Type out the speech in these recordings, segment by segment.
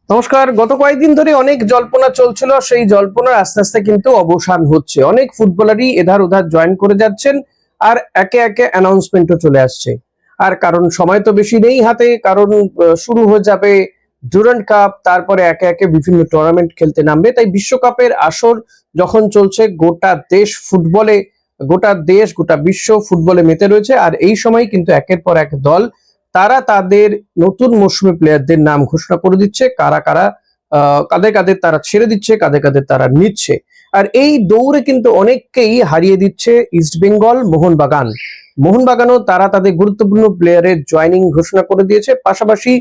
নমস্কার। গত কয়েকদিন ধরে অনেক জল্পনা চলছিল, সেই জল্পনার আস্তে আস্তে কিন্তু অবসান হচ্ছে। অনেক ফুটবলারই এধার ওধার জয়েন করে যাচ্ছেন, আর একে একে অ্যানাউন্সমেন্টও চলে আসছে। আর কারণ সময় তো বেশি নেই হাতে, কারণ শুরু হয়ে যাবে ডুরান্ড কাপ, তারপরে একে একে বিভিন্ন টুর্নামেন্ট খেলতে নামবে। তাই বিশ্বকাপের আসর যখন চলছে, গোটা দেশ গোটা বিশ্ব ফুটবলে মেতে রয়েছে। আর এই সময় কিন্তু একের পর এক দল তারা তাদের নতুন মৌসুমী প্লেয়ারদের নাম ঘোষণা করে দিচ্ছে, কারা কারা কাদের কাদের তারা ছেড়ে দিচ্ছে, কাদের কাদের তারা নিচ্ছে। আর এই দৌড়ে কিন্তু অনেককেই হারিয়ে দিচ্ছে ইস্টবেঙ্গল, মোহনবাগানও তারা তাদের গুরুত্বপূর্ণ প্লেয়ারের জয়নিং ঘোষণা করে দিয়েছে। পাশাপাশি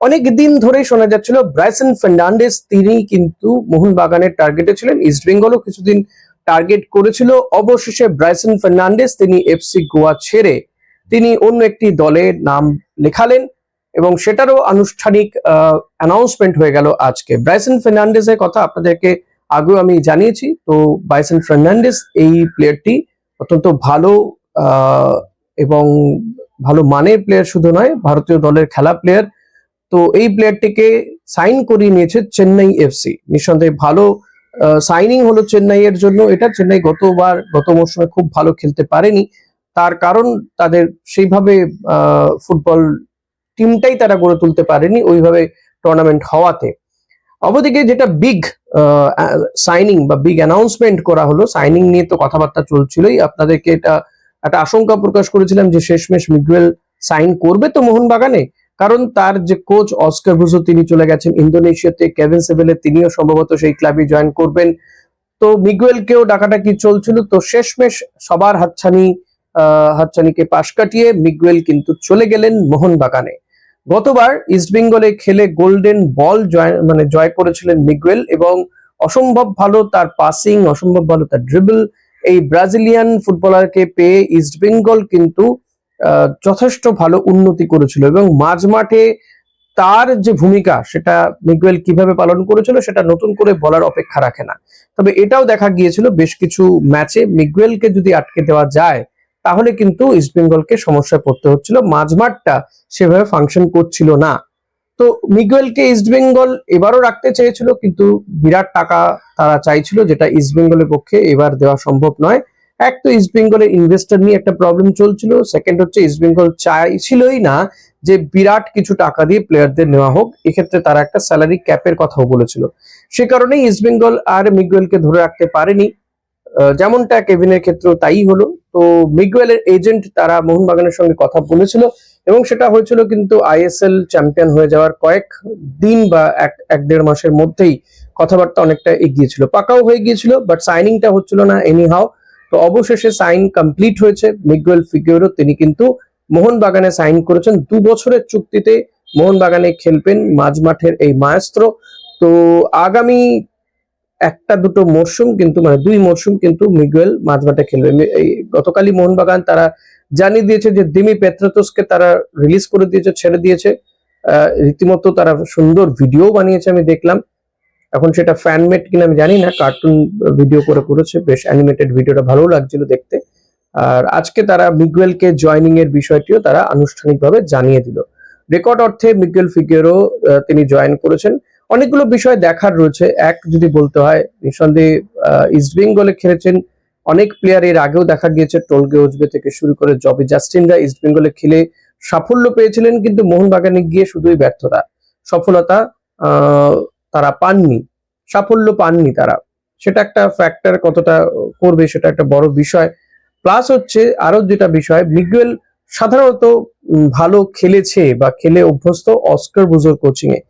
অনেক দিন ধরেই শোনা যাচ্ছিল ব্রাইসন ফার্নান্ডেজ তিনি কিন্তু মোহনবাগানের টার্গেটে ছিলেন, ইস্টবেঙ্গলও কিছুদিন টার্গেট করেছিল। অবশেষে ব্রাইসন ফার্নান্ডেজ তিনি এফসি গোয়া ছেড়ে তিনি অন্য একটি দলে নাম লেখালেন, এবং সেটারও আনুষ্ঠানিক অ্যানাউন্সমেন্ট হয়ে গেল আজকে। ব্রাইসন ফার্নান্ডেজের কথা আপনাদেরকে আগেও আমি জানিয়েছি। তো ব্রাইসন ফার্নান্ডেজ এই প্লেয়ারটি অত্যন্ত ভালো এবং ভালো মানের প্লেয়ার শুধু নয়, ভারতীয় দলের খেলা প্লেয়ার। তো এই প্লেয়ারটিকে সাইন করিয়ে নিয়েছে চেন্নাই এফসি। নিঃসন্দেহে ভালো সাইনিং হলো চেন্নাইয়ের জন্য। এটা চেন্নাই গত মৌসুমে খুব ভালো খেলতে পারেনি, তার কারণ তাদের সেইভাবে ফুটবল টিমটাই তারা গড়ে তুলতে পারেনি ওইভাবে টুর্নামেন্ট হওয়াতে। অবদিকে যেটা বিগ সাইনিং বা বিগ অ্যানাউন্সমেন্ট করা হলো, সাইনিং নিয়ে তো কথাবার্তা চলছিলই। আপনাদেরকে এটা একটা আশঙ্কা প্রকাশ করেছিলাম যে শেষমেশ মিগুয়েল সাইন করবে তো মোহনবাগানে, কারণ তার যে কোচ অস্কার ব্রুজো তিনি চলে গেছেন ইন্দোনেশিয়াতে। কেভিন সেভেলে তিনিও সম্ভবত সেই ক্লাবে জয়েন করবেন। তো মিগুয়েলকেও ডাকাডাকি চলছিল। তো শেষমেশ সবার হাতছানিকে পাশ কাটিয়ে মিগুয়েল কিন্তু চলে গেলেন মোহনবাগানে। গতবার ইস্টবেঙ্গলে খেলে গোল্ডেন বল জয় করেছিলেন মিগুয়েল, এবং অসম্ভব ভালো তার পাসিং, অসম্ভব ভালো তার ড্রিবল। এই ব্রাজিলিয়ান ফুটবলারকে পেয়ে ইস্টবেঙ্গল কিন্তু যথেষ্ট ভালো উন্নতি করেছিল, এবং মাঝমাঠে তার যে ভূমিকা সেটা মিগুয়েল কিভাবে পালন করেছিল সেটা নতুন করে বলার অপেক্ষা রাখে না। তবে এটাও দেখা গিয়েছিল বেশ কিছু ম্যাচে মিগুয়েলকে যদি আটকে দেওয়া যায় তাহলে কিন্তু ইস্টবেঙ্গলকে সমস্যায় পড়তে হচ্ছিল, মাঝমাঠটা সেভাবে ফাংশন করছিল না। তো মিগুয়েলকে ইস্টবেঙ্গল এবারও রাখতে চেয়েছিল, কিন্তু বিরাট টাকা তারা চাইছিল, যেটা ইস্টবেঙ্গলের পক্ষে এবার দেওয়া সম্ভব নয়। এক তো ইস্টবেঙ্গলের ইনভেস্টর নিয়ে একটা প্রবলেম চলছিল, সেকেন্ড হচ্ছে ইস্টবেঙ্গল চাইছিলই না যে বিরাট কিছু টাকা দিয়ে প্লেয়ারদের নেওয়া হোক। এক্ষেত্রে তারা একটা স্যালারি ক্যাপের কথাও বলেছিল। সে কারণেই ইস্টবেঙ্গল আর মিগুয়েলকে ধরে রাখতে পারেনি, যেমনটা কেভিনের ক্ষেত্রেও তাই হলো। তো মিগুয়েলের এজেন্ট তারা মোহনবাগানের সঙ্গে কথা বলেছিল, এবং সেটা হয়েছিল কিন্তু আইএসএল চ্যাম্পিয়ন হয়ে যাওয়ার কয়েক দিন বা এক দেড় মাসের মধ্যেই কথাবার্তা অনেকটা এগিয়েছিল, পাকাও হয়ে গিয়েছিল, বাট সাইনিংটা হচ্ছিল না এনি হাও। তো অবশেষে সাইন কমপ্লিট হয়েছে। মিগুয়েল ফিগুয়েরো তিনি কিন্তু মোহনবাগানে সাইন করেছেন 2 বছরের চুক্তিতে। মোহনবাগানে খেলবেন মাঝমাঠের এই মায়াস্ত্র। তো আগামী একটা দুটো মরশুম কিন্তু, মানে 2 মরশুম কিন্তু মিগুয়েল মাঝমাঠে খেলবে। এই গতকালই মোহনবাগান তারা জানিয়ে দিয়েছে যে দিমি পেত্রাতোসকে তারা রিলিজ করে দিয়েছে, ছেড়ে দিয়েছে। রীতিমতো তারা সুন্দর ভিডিও বানিয়েছে, আমি দেখলাম। এখন সেটা ফ্যানমেড কিনা আমি জানি না, কার্টুন ভিডিও করেছে, বেশ অ্যানিমেটেড ভিডিওটা ভালো লাগছিল দেখতে। আর আজকে তারা মিগুয়েলকে জয়নিং এর বিষয়টিও তারা আনুষ্ঠানিকভাবে জানিয়ে দিল। রেকর্ড অর্থে মিগুয়েল ফিগুয়েরো তিনি জয়েন করেছেন। অনেকগুলো বিষয় দেখার রয়েছে। এক যদি বলতে হয়, নিঃসন্দেহে ইস্টবেঙ্গলে খেলেছেন অনেক প্লেয়ার, এর আগেও দেখা গিয়েছে টোলগে ওজবে থেকে শুরু করে জবি জাস্টিনরা ইস্টবেঙ্গলে খেলে সাফল্য পেয়েছিলেন, কিন্তু মোহনবাগানে গিয়ে শুধুই ব্যর্থতা, সফলতা তারা পাননি, সাফল্য পাননি তারা। সেটা একটা ফ্যাক্টর, কতটা করবে সেটা একটা বড় বিষয়। প্লাস হচ্ছে আরো যেটা বিষয়, মিগুয়েল সাধারণত ভালো খেলেছে বা খেলে অভ্যস্ত অস্কার ব্রুজোর কোচিং এ,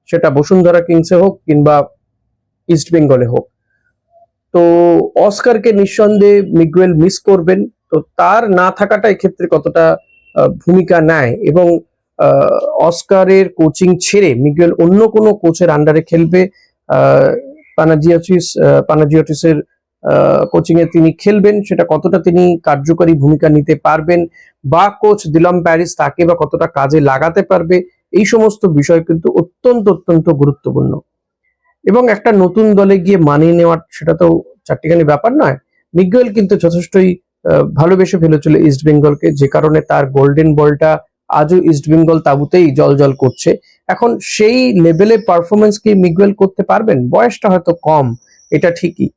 সেটা বসুন্ধরা কিংসে হোক কিংবা ইস্ট বেঙ্গলে হোক। তো অস্কারকে নিঃসন্দেহে মিগুয়েল মিস করবেন। তো তার না থাকাটা এক্ষেত্রে কতটা ভূমিকা নেয়, এবং অস্কারের কোচিং ছেড়ে মিগুয়েল অন্য কোনো কোচের আন্ডারে খেলবে, পানাজিওটিসের কোচিং এ তিনি খেলবেন, সেটা কতটা তিনি কার্যকরী ভূমিকা নিতে পারবেন, বা কোচ দিলাম প্যারিস তাকে বা কতটা কাজে লাগাতে পারবে, এই সমস্ত বিষয় কিন্তু অত্যন্ত অত্যন্ত গুরুত্বপূর্ণ। এবং একটা নতুন দলে গিয়ে মানিয়ে নেওয়ার সেটা তো চারটিখানি ব্যাপার নয়। মিগুয়েল কিন্তু যথেষ্টই ভালোবেসে ফেলেছিল ইস্ট বেঙ্গলকে, যে কারণে তার গোল্ডেন বলটা আজও ইস্টবেঙ্গল তাঁবুতেই জল করছে। এখন সেই লেভেলে পারফরমেন্স কি মিগুয়েল করতে পারবেন? বয়সটা হয়তো কম, এটা ঠিকই,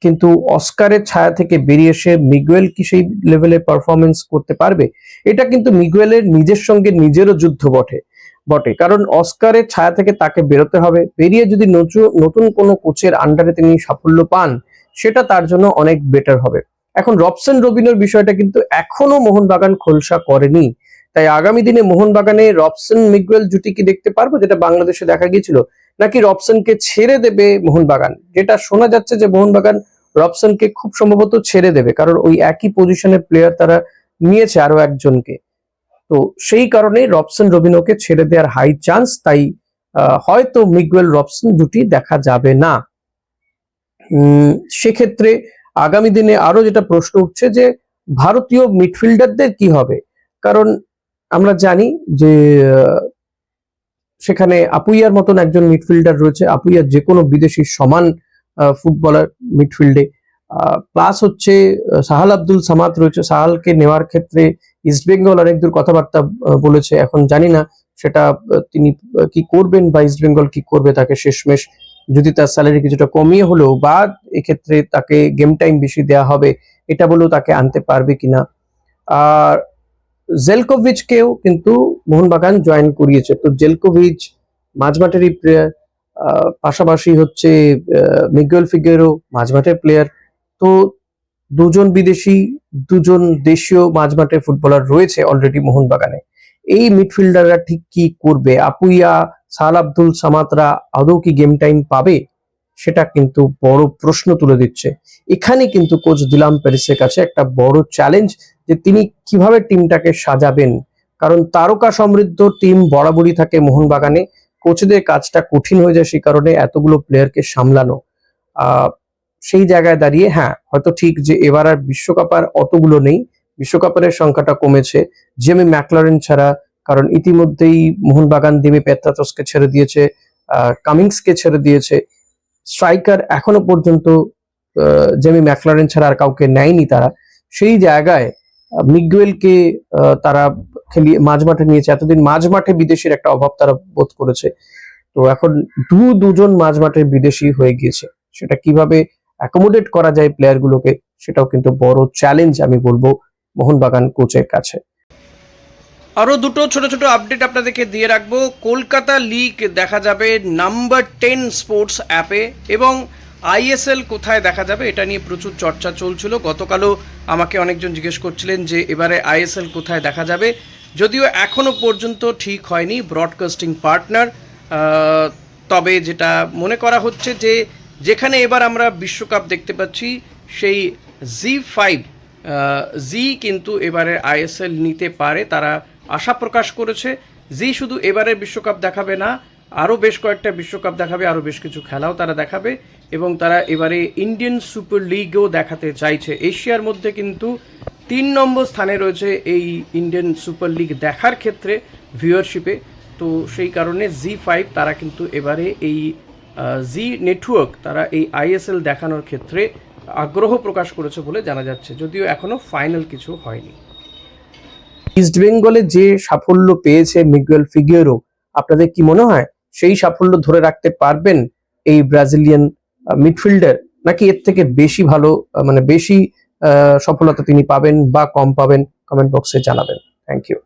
কিন্তু অস্কারের ছায়া থেকে বেরিয়ে এসে মিগুয়েল কি সেই লেভেলে পারফরমেন্স করতে পারবে? এটা কিন্তু মিগুয়েলের নিজের সঙ্গে নিজেরও যুদ্ধ বটে, কারণ অস্কারের ছায়া থেকে তাকে বেরোতে হবে, বেরিয়ে যদি নতুন কোনো কোচের আন্ডারে তিনি সাফল্য পান, সেটা তার জন্য অনেক বেটার হবে। এখন রবসন রবিনোর বিষয়টা কিন্তু এখনো মোহনবাগান খোলসা করেনি, তাই আগামী দিনে মোহনবাগানে রবসন মিগুয়েল জুটি কি দেখতে পারবো, যেটা বাংলাদেশে দেখা গিয়েছিল, নাকি রবসনকে ছেড়ে দেবে মোহনবাগান? যেটা শোনা যাচ্ছে যে মোহনবাগান রবসনকে খুব সম্ভবত ছেড়ে দেবে, কারণ ওই একই পজিশনের প্লেয়ার তারা নিয়েছে আরো একজনকে। তো সেই কারণে রবসন রবিনোকে ছেড়ে দেওয়ার হাই চান্স, তাই হয়তো মিগুয়েল রবসন জুটি দেখা যাবে না। সেক্ষেত্রে আগামী দিনে আরো যেটা প্রশ্ন উঠছে যে ভারতীয় মিডফিল্ডারদের কি হবে, কারণ আমরা জানি যে সেখানে আপুইয়ার মতন একজন মিডফিল্ডার রয়েছে, আপুইয়া যে কোনো বিদেশির সমান ফুটবলার মিডফিল্ডে। প্লাস হচ্ছে সাহাল আব্দুল সামাদ রয়েছে, সাহালকে নেওয়ার ক্ষেত্রে ইস্টবেঙ্গল অনেক দূর কথাবার্তা বলেছে। এখন জানি না সেটা তিনি কি করবেন বা ইস্টবেঙ্গল কি করবে তাকে শেষমেশ, যদি তার স্যালারি কিছুটা কমিয়ে হলেও বা এক্ষেত্রে তাকে গেম টাইম বেশি দেওয়া হবে এটা বলেও তাকে আনতে পারবে কিনা। আর জেলকোভিচকেও কিন্তু মোহনবাগান জয়েন করিয়েছে, তো জেলকোভিচ মাঝমাঠেরই প্লেয়ার, পাশাপাশি হচ্ছে মিগুয়েল ফিগুয়েরো মাঝমাঠের প্লেয়ার। তো দুজন বিদেশি, দুজন দেশীয় মাঝমাঠের ফুটবলার রয়েছে অলরেডি মোহনবাগানে। এই মিডফিল্ডাররা ঠিক কি করবে? আপুইয়া, সাহাল আব্দুল সামাদরা আদৌ কি গেম টাইম পাবে, সেটা কিন্তু বড় প্রশ্ন তুলে দিচ্ছে। এখানে কিন্তু কোচ দিলাম পেরিসের কাছে একটা বড় চ্যালেঞ্জ, যে তিনি কিভাবে টিমটাকে সাজাবেন, কারণ তারকা সমৃদ্ধ টিম বরাবরই থাকে মোহনবাগানে, কোচদের কাজটা কঠিন হয়ে যায় সেই কারণে এতগুলো প্লেয়ারকে সামলানো। সেই জায়গায় দাঁড়িয়ে হ্যাঁ, হয়তো ঠিক যে এবার আর বিশ্বকাপ আর অতগুলো নেই, বিশ্বকাপের সংখ্যাটা কমেছে জেমি ম্যাকলারেন ছাড়া, কারণ ইতিমধ্যেই মোহনবাগান দিমি পেত্রাতসকে ছেড়ে দিয়েছে, কামিংসকে ছেড়ে দিয়েছে। স্ট্রাইকার এখনো পর্যন্ত জেমি ম্যাকলারেন ছাড়া আর কাউকে নেয়নি তারা। সেই জায়গায় মিগুয়েলকে তারা খেলিয়ে মাঝমাঠে নিয়েছে, এতদিন মাঝমাঠে বিদেশির একটা অভাব তারা বোধ করেছে, তো এখন দুজন মাঝমাঠের বিদেশি হয়ে গিয়েছে, সেটা কিভাবে অ্যাকোমোডেট করা যায় প্লেয়ার গুলোকে, সেটাও কিন্তু বড় চ্যালেঞ্জ আমি বলবো মোহনবাগান কোচের কাছে। আরও দুটো ছোট ছোট আপডেট আপনাদেরকে দিয়ে রাখবো। কলকাতা লিগ দেখা যাবে নাম্বার 10 স্পোর্টস অ্যাপে, এবং আইএসএল কোথায় দেখা যাবে এটা নিয়ে প্রচুর চর্চা চলছিল। গতকালও আমাকে অনেকজন জিজ্ঞেস করছিলেন যে এবারে আইএসএল কোথায় দেখা যাবে, যদিও এখনও পর্যন্ত ঠিক হয়নি ব্রডকাস্টিং পার্টনার। তবে যেটা মনে করা হচ্ছে যে যেখানে এবার আমরা বিশ্বকাপ দেখতে পাচ্ছি সেই জি5 জি কিন্তু এবারে আইএসএল নিতে পারে, তারা আশা প্রকাশ করেছে। জি শুধু এবারের বিশ্বকাপ দেখাবে না, আরও বেশ কয়েকটা বিশ্বকাপ দেখাবে, আরও বেশ কিছু খেলাও তারা দেখাবে, এবং তারা এবারে ইন্ডিয়ান সুপার লিগও দেখাতে চাইছে। এশিয়ার মধ্যে কিন্তু 3 নম্বর স্থানে রয়েছে এই ইন্ডিয়ান সুপার লিগ দেখার ক্ষেত্রে ভিউয়ারশিপে। তো সেই কারণে জি5 তারা কিন্তু এবারে এই জি নেটওয়ার্ক তারা এই আইএসএল দেখানোর ক্ষেত্রে আগ্রহ প্রকাশ করেছে বলে জানা যাচ্ছে, যদিও এখনো ফাইনাল কিছু হয়নি। ইস্টবেঙ্গলে যে সাফল্য পেয়েছে মিগুয়েল ফিগুয়েরো, আপনাদের কি মনে হয় সেই সাফল্য ধরে রাখতে পারবেন এই ব্রাজিলিয়ান মিডফিল্ডার, নাকি এর থেকে বেশি ভালো মানে বেশি সফলতা তিনি পাবেন বা কম পাবেন? কমেন্ট বক্সে জানাবেন। Thank you.